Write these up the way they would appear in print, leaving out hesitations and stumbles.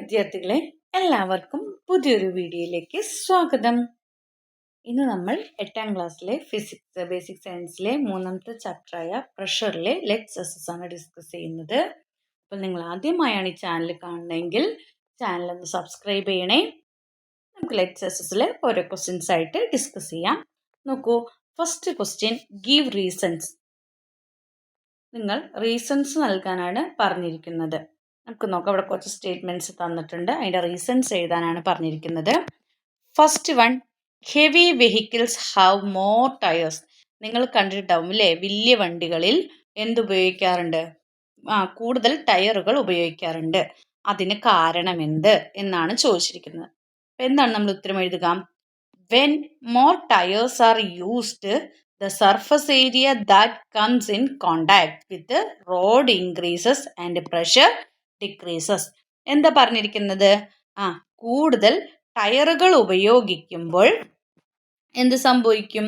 വിദ്യാർത്ഥികളെ, എല്ലാവർക്കും പുതിയൊരു വീഡിയോയിലേക്ക് സ്വാഗതം. ഇന്ന് നമ്മൾ 8ാം ക്ലാസ്സിലെ ഫിസിക്സ് ബേസിക് സയൻസിലെ 3ാമത്തെ ചാപ്റ്ററായ പ്രഷറിലെ ലെക്ചേഴ്സസ് ആണ് ഡിസ്കസ് ചെയ്യുന്നത്. അപ്പോൾ നിങ്ങൾ ആദ്യമായാണ് ഈ ചാനൽ കാണുന്നതെങ്കിൽ ചാനൽ ഒന്ന് സബ്സ്ക്രൈബ് ചെയ്യണേ. നമുക്ക് ലെക്ചേഴ്സസിലെ ഓരോ ക്വസ്റ്റ്യൻസ് ആയിട്ട് ഡിസ്കസ് ചെയ്യാം. നോക്കൂ, ഫസ്റ്റ് ക്വസ്റ്റ്യൻ, ഗീവ് റീസൺസ്. നിങ്ങൾ റീസൺസ് നൽകാനാണ് പറഞ്ഞിരിക്കുന്നത്. നമുക്ക് നോക്കാം, അവിടെ കുറച്ച് സ്റ്റേറ്റ്മെൻറ്റ്സ് തന്നിട്ടുണ്ട്, അതിൻ്റെ റീസൺസ് എഴുതാനാണ് പറഞ്ഞിരിക്കുന്നത്. First one, heavy vehicles have more tyres. നിങ്ങൾ കണ്ടിട്ടുണ്ടാവും അല്ലേ, വലിയ വണ്ടികളിൽ എന്തുപയോഗിക്കാറുണ്ട്? കൂടുതൽ ടയറുകൾ ഉപയോഗിക്കാറുണ്ട്. അതിന് കാരണം എന്ത് എന്നാണ് ചോദിച്ചിരിക്കുന്നത്. എന്താണ് നമ്മൾ ഉത്തരം എഴുതുക? When more tyres are used, the surface area that comes in contact with the road increases and pressure decreases. എന്താ പറഞ്ഞിരിക്കുന്നത്? കൂടുതൽ ടയറുകൾ ഉപയോഗിക്കുമ്പോൾ എന്ത് സംഭവിക്കും?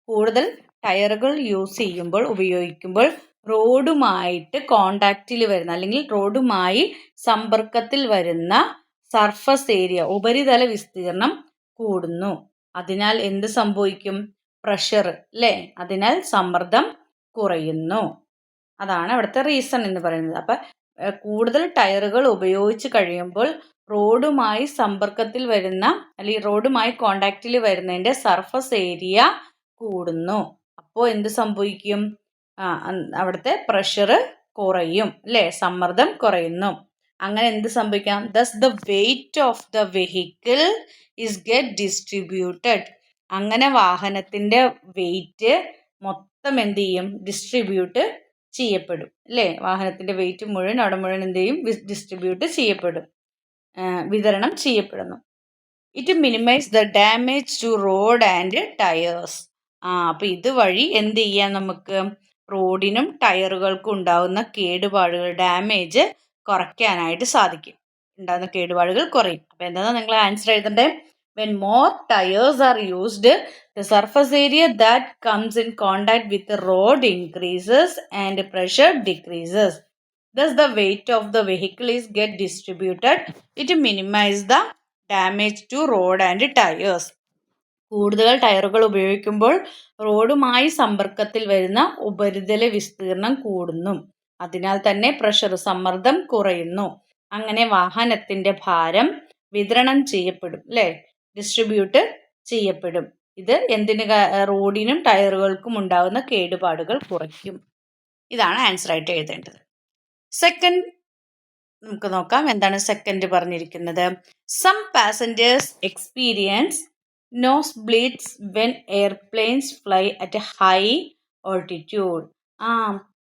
കൂടുതൽ ടയറുകൾ ഉപയോഗിക്കുമ്പോൾ റോഡുമായിട്ട് കോണ്ടാക്റ്റിൽ വരുന്ന അല്ലെങ്കിൽ റോഡുമായി സമ്പർക്കത്തിൽ വരുന്ന സർഫസ് ഏരിയ, ഉപരിതല വിസ്തീർണം കൂടുന്നു. അതിനാൽ എന്ത് സംഭവിക്കും? പ്രഷർ അല്ലേ, അതിനാൽ സമ്മർദ്ദം കുറയുന്നു. അതാണ് അവിടുത്തെ റീസൺ എന്ന് പറയുന്നത്. അപ്പം കൂടുതൽ ടയറുകൾ ഉപയോഗിച്ച് കഴിയുമ്പോൾ റോഡുമായി സമ്പർക്കത്തിൽ വരുന്ന അല്ലെങ്കിൽ റോഡുമായി കോണ്ടാക്റ്റിൽ വരുന്നതിൻ്റെ സർഫസ് ഏരിയ കൂടുന്നു. അപ്പോൾ എന്ത് സംഭവിക്കും? അവിടുത്തെ പ്രഷർ കുറയും അല്ലേ, സമ്മർദ്ദം കുറയുന്നു. അങ്ങനെ എന്ത് സംഭവിക്കാം? Thus the weight of the vehicle is get distributed. അങ്ങനെ വാഹനത്തിൻ്റെ വെയിറ്റ് മൊത്തം എന്ത് ചെയ്യും? ഡിസ്ട്രിബ്യൂട്ട് ചെയ്യപ്പെടും അല്ലേ. വാഹനത്തിൻ്റെ വെയിറ്റ് മുഴുവൻ അവിടെ മുഴുവൻ എന്ത് ചെയ്യും? ഡിസ്ട്രിബ്യൂട്ട് ചെയ്യപ്പെടും, വിതരണം ചെയ്യപ്പെടുന്നു. It minimise the damage to road and tyres. അപ്പോൾ ഇതുവഴി എന്ത് ചെയ്യാം? നമുക്ക് റോഡിനും ടയറുകൾക്കും ഉണ്ടാകുന്ന കേടുപാടുകൾ, ഡാമേജ് കുറയ്ക്കാനായിട്ട് സാധിക്കും. ഉണ്ടാകുന്ന കേടുപാടുകൾ കുറയും. അപ്പോൾ എന്താണ് നിങ്ങൾ answer എഴുതണ്ടേ? When more tires are used, the surface area that comes in contact with the road increases and pressure decreases. Thus, the weight of the vehicle is get distributed. It minimizes the damage to road and tires. കൂടുതൽ ടയറുകൾ ഉപയോഗിക്കുമ്പോൾ റോഡുമായി സമ്പർക്കത്തിൽ വരുന്ന ഉപരിതല വിസ്തീർണം കൂടുന്നു. അതിനാൽ തന്നെ പ്രഷർ, സമ്മർദ്ദം കുറയുന്നു. അങ്ങനെ വാഹനത്തിൻ്റെ ഭാരം വിതരണം ചെയ്യപ്പെടും അല്ലേ, ഡിസ്ട്രിബ്യൂട്ട് ചെയ്യപ്പെടും. ഇത് എന്തിന്? റോഡിനും ടയറുകൾക്കും ഉണ്ടാകുന്ന കേടുപാടുകൾ കുറയ്ക്കും. ഇതാണ് ആൻസർ ആയിട്ട് എഴുതേണ്ടത്. സെക്കൻഡ് നമുക്ക് നോക്കാം, എന്താണ് സെക്കൻഡ് പറഞ്ഞിരിക്കുന്നത്? Some passengers experience nose bleeds when airplanes fly at high altitude.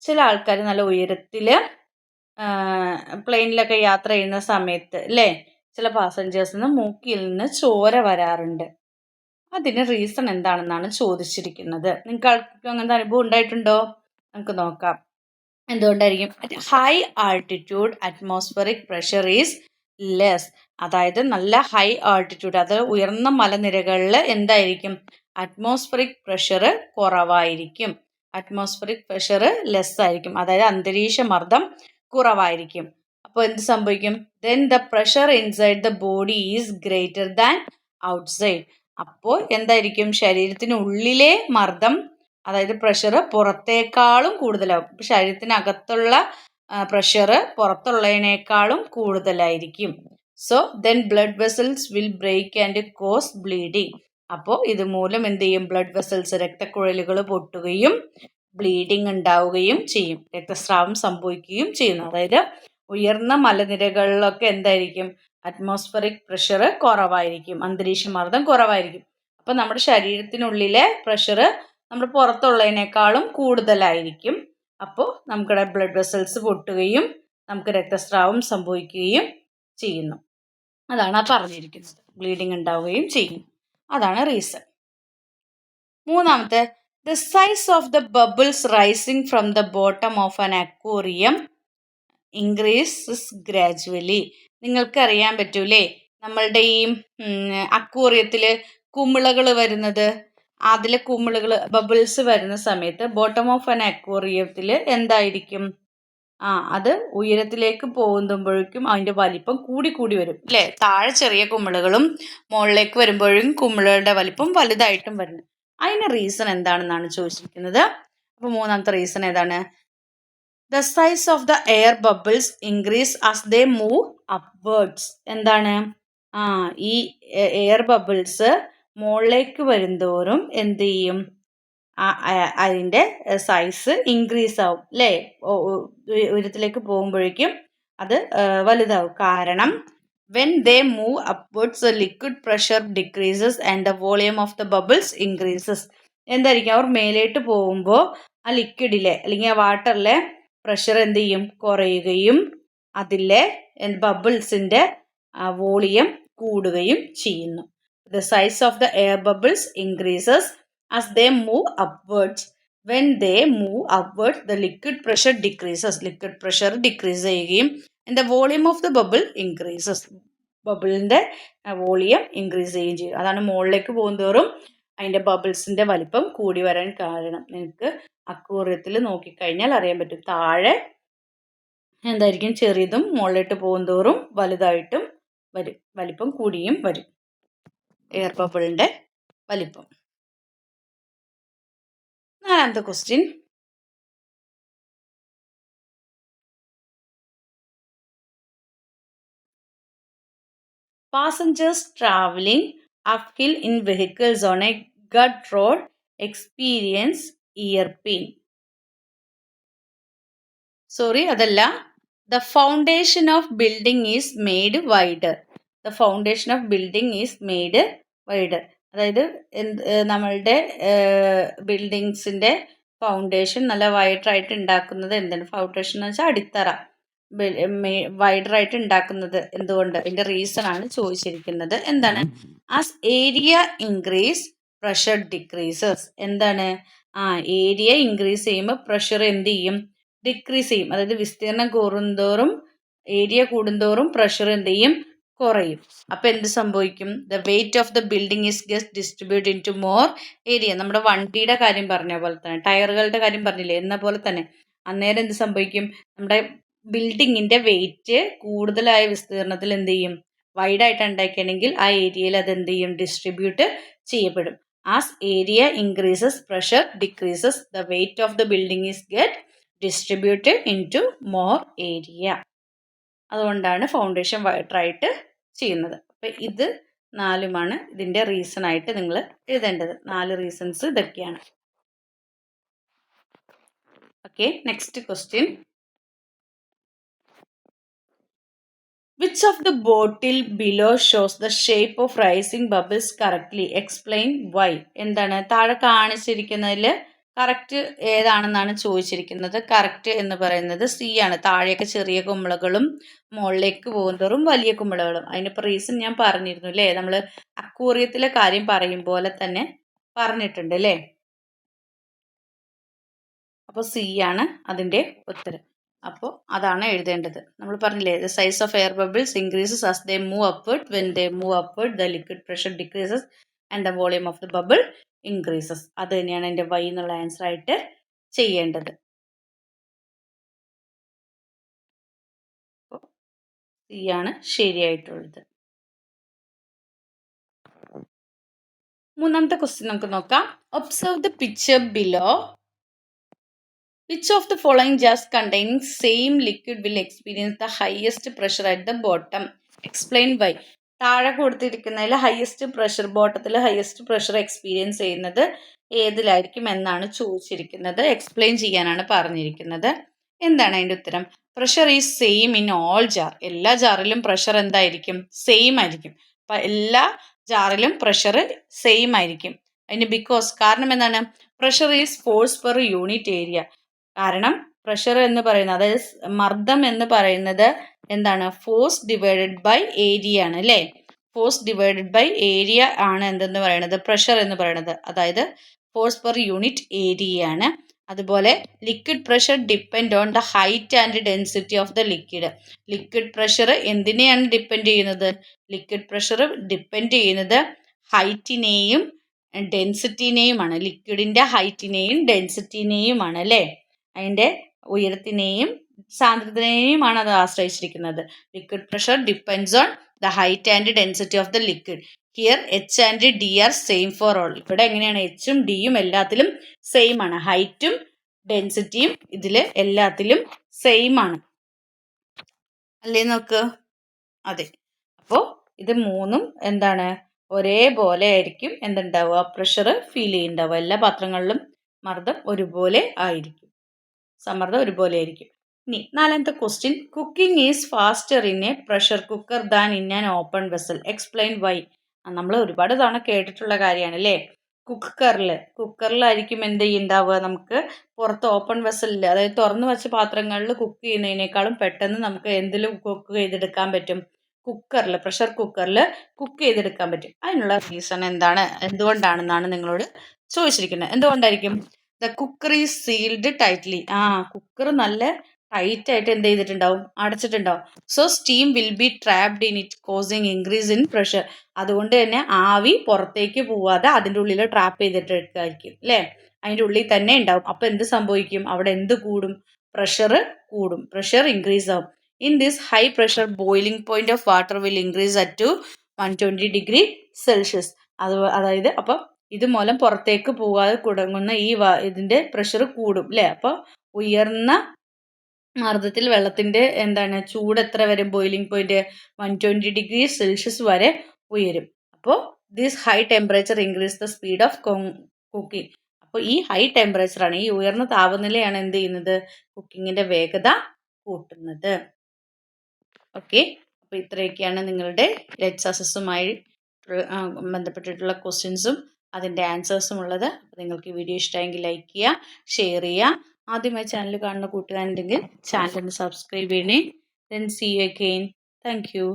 ചില ആൾക്കാർ നല്ല ഉയരത്തിൽ പ്ലെയിനിലൊക്കെ യാത്ര ചെയ്യുന്ന സമയത്ത് അല്ലേ, ചില പാസഞ്ചേഴ്സിന് മൂക്കിൽ നിന്ന് ചോര വരാറുണ്ട്. അതിന് റീസൺ എന്താണെന്നാണ് ചോദിച്ചിരിക്കുന്നത്. നിങ്ങൾക്ക് അങ്ങനത്തെ അനുഭവം ഉണ്ടായിട്ടുണ്ടോ? നമുക്ക് നോക്കാം എന്തുകൊണ്ടായിരിക്കും. At high altitude atmospheric pressure is less. അതായത് നല്ല ഹൈ ആൾട്ടിറ്റ്യൂഡ്, അത് ഉയർന്ന മലനിരകളിൽ എന്തായിരിക്കും? അറ്റ്മോസ്ഫറിക് പ്രഷർ കുറവായിരിക്കും. അറ്റ്മോസ്ഫറിക് പ്രഷർ ലെസ് ആയിരിക്കും, അതായത് അന്തരീക്ഷ മർദ്ദം കുറവായിരിക്കും. അപ്പോൾ എന്ത് സംഭവിക്കും? Then the pressure inside the body is greater than outside. അപ്പോൾ എന്തായിരിക്കും? ശരീരത്തിനുള്ളിലെ മർദ്ദം, അതായത് പ്രഷർ പുറത്തേക്കാളും കൂടുതലാവും. ഇപ്പോൾ ശരീരത്തിനകത്തുള്ള പ്രഷർ പുറത്തുള്ളതിനേക്കാളും കൂടുതലായിരിക്കും. So then blood vessels will break and cause bleeding. അപ്പോൾ ഇതുമൂലം എന്ത് ചെയ്യും? ബ്ലഡ് വെസൽസ്, രക്തക്കുഴലുകൾ പൊട്ടുകയും ബ്ലീഡിങ് ഉണ്ടാവുകയും ചെയ്യും, രക്തസ്രാവം സംഭവിക്കുകയും ചെയ്യുന്നു. അതായത് ഉയർന്ന മലനിരകളിലൊക്കെ എന്തായിരിക്കും? അറ്റ്മോസ്ഫറിക് പ്രഷർ കുറവായിരിക്കും, അന്തരീക്ഷ മർദ്ദം കുറവായിരിക്കും. അപ്പോൾ നമ്മുടെ ശരീരത്തിനുള്ളിലെ പ്രഷർ നമ്മൾ പുറത്തുള്ളതിനേക്കാളും കൂടുതലായിരിക്കും. അപ്പോൾ നമുക്കിടെ ബ്ലഡ് വെസൽസ് പൊട്ടുകയും നമുക്ക് രക്തസ്രാവം സംഭവിക്കുകയും ചെയ്യുന്നു. അതാണ് പറഞ്ഞിരിക്കുന്നത്. ബ്ലീഡിങ് ഉണ്ടാവുകയും ചെയ്യും. അതാണ് റീസൺ. മൂന്നാമത്തെ, the size of the bubbles rising from the bottom of an aquarium increases gradually. നിങ്ങൾക്കറിയാൻ പറ്റൂലേ, നമ്മളുടെ ഈ അക്വേറിയത്തിൽ കുമിളകൾ വരുന്നത്, അതിലെ കുമിളകൾ ബബിൾസ് വരുന്ന സമയത്ത് ബോട്ടം ഓഫ് ആൻ അക്വേറിയത്തിൽ എന്തായിരിക്കും? അത് ഉയരത്തിലേക്ക് പോകുമ്പോഴേക്കും അതിൻ്റെ വലിപ്പം കൂടി വരും അല്ലേ? താഴെ ചെറിയ കുമിളകളും മുകളിലേക്ക് വരുമ്പോഴും കുമിളകളുടെ വലിപ്പം വലുതായിട്ടും വരുന്നു. അതിന് റീസൺ എന്താണെന്നാണ് ചോദിച്ചിരിക്കുന്നത്. അപ്പോൾ മൂന്നാമത്തെ റീസൺ ഏതാണ്? The size of the air bubbles increase as they move upwards. എന്താണ്? ഈ എയർ ബബിൾസ് മുകളിലേക്ക് വരുന്തോറും എന്ത് ചെയ്യും? അതിൻ്റെ സൈസ് ഇൻക്രീസ് ആവും അല്ലേ? ഉയരത്തിലേക്ക് പോകുമ്പോഴേക്കും അത് വലുതാവും. കാരണം when they move upwards the liquid pressure decreases and the volume of the bubbles increases. എന്തായിരിക്കും? അവർ മേലേക്ക് പോകുമ്പോൾ ആ ലിക്വിഡിലെ അല്ലെങ്കിൽ ആ വാട്ടറിലെ പ്രഷർ എന്ത് ചെയ്യും? കുറയുകയും അതിലെ ബബിൾസിൻ്റെ വോളിയം കൂടുകയും ചെയ്യുന്നു. The size of the air bubbles increases as they move upwards. When they move upwards, the liquid pressure decreases. Liquid pressure decrease ചെയ്യുകയും and the volume of the bubble increases. ബബിളിൻ്റെ volume increase ചെയ്യുകയും ചെയ്യും. അതാണ് മുകളിലേക്ക് പോകുന്തോറും അതിൻ്റെ ബബിൾസിൻ്റെ വലിപ്പം കൂടി വരാൻ കാരണം. നിങ്ങൾക്ക് അക്വേറിയത്തിൽ നോക്കിക്കഴിഞ്ഞാൽ അറിയാൻ പറ്റും. താഴെ എന്തായിരിക്കും? ചെറിയതും മുകളിലോട്ട് പോകുന്തോറും വലുതായിട്ടും വരും. വലിപ്പം കൂടിയും വരും എയർ ബബിളിൻ്റെ വലിപ്പം. നാലാമത്തെ question. Passengers travelling uphill in vehicles on a gut road experience ear pain. അതല്ല. The foundation of building is made wider. The foundation of building is made wider. അതായത് നമ്മളുടെ ബിൽഡിങ്സിൻ്റെ ഫൗണ്ടേഷൻ നല്ല വൈഡറായിട്ട് ഉണ്ടാക്കുന്നത് എന്താണ്? ഫൗണ്ടേഷൻ എന്ന് വെച്ചാൽ അടിത്തറ വൈഡറായിട്ട് ഉണ്ടാക്കുന്നത് എന്തുകൊണ്ട്? അതിൻ്റെ റീസൺ ആണ് ചോദിച്ചിരിക്കുന്നത്. എന്താണ്? As area increase pressure decreases. എന്താണ്? ഏരിയ ഇൻക്രീസ് ചെയ്യുമ്പോൾ പ്രഷർ എന്ത് ചെയ്യും? ഡിക്രീസ് ചെയ്യും. അതായത് വിസ്തീർണം കൂടുന്തോറും ഏരിയ കൂടുന്തോറും പ്രഷർ എന്ത് ചെയ്യും? കുറയും. അപ്പം എന്ത് സംഭവിക്കും? The weight of the building is get distribute into more area. നമ്മുടെ വണ്ടിയുടെ കാര്യം പറഞ്ഞ പോലെ തന്നെ, ടയറുകളുടെ കാര്യം പറഞ്ഞില്ലേ, എന്ന പോലെ തന്നെ അന്നേരം എന്ത് സംഭവിക്കും? നമ്മുടെ ബിൽഡിങ്ങിൻ്റെ വെയിറ്റ് കൂടുതലായ വിസ്തീർണത്തിൽ എന്ത് ചെയ്യും? വൈഡായിട്ട് ഉണ്ടാക്കുകയാണെങ്കിൽ ആ ഏരിയയിൽ അത് എന്ത് ചെയ്യും? ഡിസ്ട്രിബ്യൂട്ട് ചെയ്യപ്പെടും. As area increases pressure decreases the weight of the building is get distributed into more area. അതുകൊണ്ടാണ് ഫൗണ്ടേഷൻ വൈഡറായിട്ട് ചെയ്യുന്നത്. അപ്പം ഇത് നാലുമാണ് ഇതിൻ്റെ റീസൺ ആയിട്ട് നിങ്ങൾ എഴുതേണ്ടത്. 4 റീസൺസ് ഇതൊക്കെയാണ്. Okay, next question. Which of the bottle below shows the shape of rising bubbles correctly? Explain why. എന്താണ്? താഴെ കാണിച്ചിരിക്കുന്നതിൽ കറക്റ്റ് ഏതാണെന്നാണ് ചോദിച്ചിരിക്കുന്നത്. കറക്റ്റ് എന്ന് പറയുന്നത് സി ആണ്. താഴെയൊക്കെ ചെറിയ കുമിളകളും മുകളിലേക്ക് പോകുന്നതോറും വലിയ കുമിളകളും. അതിനിപ്പോൾ റീസൺ ഞാൻ പറഞ്ഞിരുന്നു അല്ലേ? നമ്മൾ അക്വേറിയത്തിലെ കാര്യം പറയും പോലെ തന്നെ പറഞ്ഞിട്ടുണ്ട് അല്ലേ? അപ്പോൾ സി ആണ് അതിൻ്റെ ഉത്തരം. അപ്പോൾ അതാണ് എഴുതേണ്ടത്. നമ്മൾ പറഞ്ഞില്ലേ, the size of air bubbles increases as they move upward. When they move upward the liquid pressure decreases and the volume of the bubble increases. അത് തന്നെയാണ് എൻ്റെ വൈ എന്നുള്ള ആൻസർ ആയിട്ട് ചെയ്യേണ്ടത്. അപ്പോൾ സി ആണ് ശരിയായിട്ടുള്ളത്. മൂന്നാമത്തെ ക്വസ്റ്റ്യൻ നമുക്ക് നോക്കാം. Observe the picture below. Which of the following jars containing same liquid will experience the highest pressure at the bottom? Explain why. താഴെ കൊടുത്തിരിക്കുന്നതിൽ ഹയസ്റ്റ് പ്രഷർ, ബോട്ടത്തിൽ ഹയസ്റ്റ് പ്രഷർ എക്സ്പീരിയൻസ് ചെയ്യുന്നത് ഏതിലായിരിക്കും എന്നാണ് ചോദിച്ചിരിക്കുന്നത്. എക്സ്പ്ലെയിൻ ചെയ്യാനാണ് പറഞ്ഞിരിക്കുന്നത്. എന്താണ് അതിൻ്റെ ഉത്തരം? Pressure is same in all jar. എല്ലാ ജാറിലും പ്രഷർ എന്തായിരിക്കും? സെയിം ആയിരിക്കും. അപ്പം എല്ലാ ജാറിലും പ്രഷർ സെയിം ആയിരിക്കും. അതിന് കാരണം എന്താണ്? Pressure is force per unit area. കാരണം പ്രഷർ എന്ന് പറയുന്നത്, അതായത് മർദ്ദം എന്ന് പറയുന്നത് എന്താണ്? ഫോഴ്സ് ഡിവൈഡഡ് ബൈ ഏരിയ ആണ് അല്ലേ? ഫോഴ്സ് ഡിവൈഡഡ് ബൈ ഏരിയ ആണ് എന്തെന്ന് പറയുന്നത്? പ്രഷർ എന്ന് പറയുന്നത്. അതായത് ഫോഴ്സ് പെർ യൂണിറ്റ് ഏരിയ ആണ്. അതുപോലെ liquid pressure depend on the height and density of the liquid. Liquid pressure എന്തിനെയാണ് ഡിപ്പെൻഡ് ചെയ്യുന്നത്? ലിക്വിഡ് പ്രഷർ ഡിപ്പെൻഡ് ചെയ്യുന്നത് ഹൈറ്റിനെയും ഡെൻസിറ്റിനെയുമാണ്. ലിക്വിഡിൻ്റെ ഹൈറ്റിനെയും ഡെൻസിറ്റിനെയുമാണ് അല്ലേ? അതിൻ്റെ ഉയരത്തിനെയും സാന്ദ്രതയെയുമാണ് അത് ആശ്രയിച്ചിരിക്കുന്നത്. Liquid pressure depends on the height and density of the liquid. Here H and D are same for all. ഇവിടെ എങ്ങനെയാണ് എച്ചും ഡിയും എല്ലാത്തിലും സെയിം ആണ്. ഹൈറ്റും ഡെൻസിറ്റിയും ഇതിൽ എല്ലാത്തിലും സെയിം ആണ് അല്ലേ? നോക്ക്, അതെ. അപ്പോൾ ഇത് മൂന്നും എന്താണ്, ഒരേപോലെ ആയിരിക്കും എന്തുണ്ടാവുക, പ്രഷർ ഫീൽ ചെയ്യുന്നുണ്ടാവുക. എല്ലാ പാത്രങ്ങളിലും മർദ്ദം ഒരുപോലെ ആയിരിക്കും, സമ്മർദ്ദം ഒരുപോലെ ആയിരിക്കും. ഇനി നാലാമത്തെ question, cooking is faster in a pressure cooker than in an open vessel, explain why. നമ്മൾ ഒരുപാട് തവണ കേട്ടിട്ടുള്ള കാര്യമാണ് അല്ലേ? കുക്കറിലായിരിക്കും എന്ത് ചെയ്യുന്നുണ്ടാവുക, നമുക്ക് പുറത്ത് ഓപ്പൺ വെസലിൽ, അതായത് തുറന്നു വെച്ച പാത്രങ്ങളിൽ കുക്ക് ചെയ്യുന്നതിനേക്കാളും പെട്ടെന്ന് നമുക്ക് എന്തിലും കുക്ക് ചെയ്തെടുക്കാൻ പറ്റും, കുക്കറിൽ, പ്രഷർ കുക്കറിൽ കുക്ക് ചെയ്തെടുക്കാൻ പറ്റും. അതിനുള്ള റീസൺ എന്താണ്, എന്തുകൊണ്ടാണെന്നാണ് നിങ്ങളോട് ചോദിച്ചിരിക്കുന്നത്. എന്തുകൊണ്ടായിരിക്കും? The cooker is sealed tightly. Cooker നല്ല ടൈറ്റ് ആയിട്ട് എന്ത് ചെയ്തിട്ടുണ്ടാവും, അടച്ചിട്ടുണ്ടാവും. So steam will be trapped in it causing increase in pressure. അതുകൊണ്ട് തന്നെ ആവി പുറത്തേക്ക് പോവാതെ അതിൻ്റെ ഉള്ളിൽ ട്രാപ്പ് ചെയ്തിട്ടായിരിക്കും അല്ലേ, അതിൻ്റെ ഉള്ളിൽ തന്നെ ഉണ്ടാവും. അപ്പോൾ എന്ത് സംഭവിക്കും, അവിടെ എന്ത് കൂടും, പ്രഷർ കൂടും, പ്രഷർ ഇൻക്രീസ് ആവും. In this high pressure boiling point of water will increase at to 120 degree Celsius. അതായത് അപ്പം ഇതുമൂലം പുറത്തേക്ക് പോകാതെ തുടങ്ങുന്ന ഇതിൻ്റെ പ്രഷർ കൂടും അല്ലേ. അപ്പോൾ ഉയർന്ന മർദ്ദത്തിൽ വെള്ളത്തിൻ്റെ എന്താണ് ചൂട് എത്ര വരെ, ബോയിലിംഗ് പോയിന്റ് 120 ഡിഗ്രി സെൽഷ്യസ് വരെ ഉയരും. അപ്പോൾ this high temperature increase the speed of cooking. അപ്പോൾ ഈ ഹൈ ടെമ്പറേച്ചറാണ്, ഈ ഉയർന്ന താപനിലയാണ് എന്ത് ചെയ്യുന്നത്, കുക്കിങ്ങിൻ്റെ വേഗത കൂട്ടുന്നത്. ഓക്കെ, അപ്പോൾ ഇത്രയൊക്കെയാണ് നിങ്ങളുടെ ലെറ്റ്സ് അസസ്സുമായി ബന്ധപ്പെട്ടിട്ടുള്ള ക്വസ്റ്റ്യൻസും അതിൻ്റെ ആൻസേഴ്സും ഉള്ളത്. അപ്പോൾ നിങ്ങൾക്ക് ഈ വീഡിയോ ഇഷ്ടമായെങ്കിൽ ലൈക്ക് ചെയ്യുക, ഷെയർ ചെയ്യുക. ആദ്യമായി ചാനൽ കാണുന്ന കൂട്ടുകാരുണ്ടെങ്കിൽ ചാനൽ ഒന്ന് സബ്സ്ക്രൈബ് ചെയ്യണേ. Then see you again. Thank U.